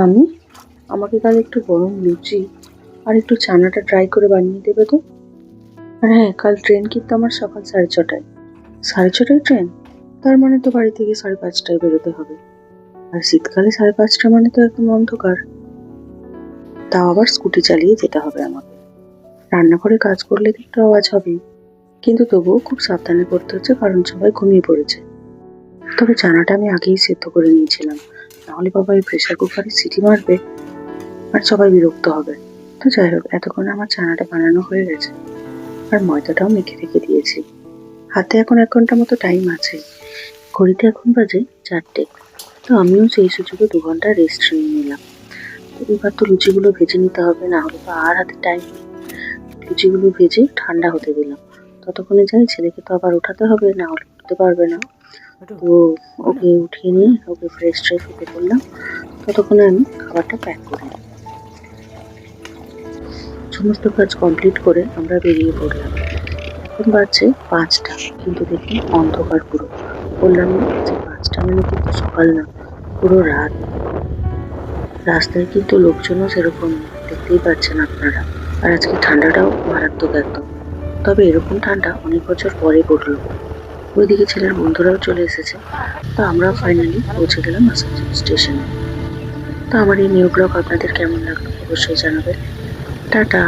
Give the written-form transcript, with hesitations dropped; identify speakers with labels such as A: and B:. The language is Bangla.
A: মাম্মি, আমাকে কাল একটু গরম লুচি আর একটু চানাটা ট্রাই করে বানিয়ে দেবে তো। আর হ্যাঁ, কাল ট্রেন কিন্তু আমার সকাল 6:30টায়। 6:30টায় ট্রেন? তার মানে তো বাড়ি থেকে 5:30টায় বেরোতে হবে। আর শীতকালে 5:30 মানে তো একদম অন্ধকার। তাও আবার স্কুটি চালিয়ে যেতে হবে আমাকে। রান্নাঘরে কাজ করলে একটু আওয়াজ হবেই, কিন্তু তবুও খুব সাবধানে করতে হচ্ছে কারণ সবাই ঘুমিয়ে পড়েছে। তবে চানাটা আমি আগেই সেদ্ধ করে নিয়েছিলাম, নাহলে বাবা এই প্রেসার কুকারে সিটি মারবে আর সবাই বিরক্ত হবে। তো যাই হোক, এতক্ষণে আমার চানাটা বানানো হয়ে গেছে আর ময়দাটাও মেখে রেখে দিয়েছি। হাতে এখন 1 ঘন্টা মতো টাইম আছে। ঘড়িতে এখন বাজে 4টে। তো আমিও সেই সুযোগে 2 ঘন্টা রেস্ট নিয়ে নিলাম। তো এবার তো লুচিগুলো ভেজে নিতে হবে, না হলে তো আর হাতে টাইম নেই। লুচিগুলো ভেজে ঠান্ডা হতে দিলাম। ততক্ষণে যাই, ছেলেকে তো আবার ওঠাতে হবে, না হলে উঠতে পারবে না। তো ওকে উঠিয়ে নিয়ে ওকে ফ্রেশ ট্রেশ হতে বললাম। ততক্ষণে আমি খাবারটা প্যাক করে নিই। সমস্ত কাজ কমপ্লিট করে আমরা বেরিয়ে পড়লাম। এখন বাজছে 5টা, কিন্তু দেখুন অন্ধকার পুরো। বললাম না যে 5টা মানে কিন্তু সকাল না, পুরো রাত। রাস্তায় কিন্তু লোকজনও সেরকম নেই, দেখতেই পাচ্ছেন আপনারা। আর আজকে ঠান্ডাটাও মারাত্মক একদম। তবে এরকম ঠান্ডা অনেক বছর পরে পড়লো। ওইদিকে ছেলের বন্ধুরাও চলে এসেছে। তো আমরা ফাইনালি পৌঁছে গেলাম আসানসোল স্টেশনে। তো আমার এই নিউ ব্লগ আপনাদের কেমন লাগলো অবশ্যই জানাবেন। টাটা।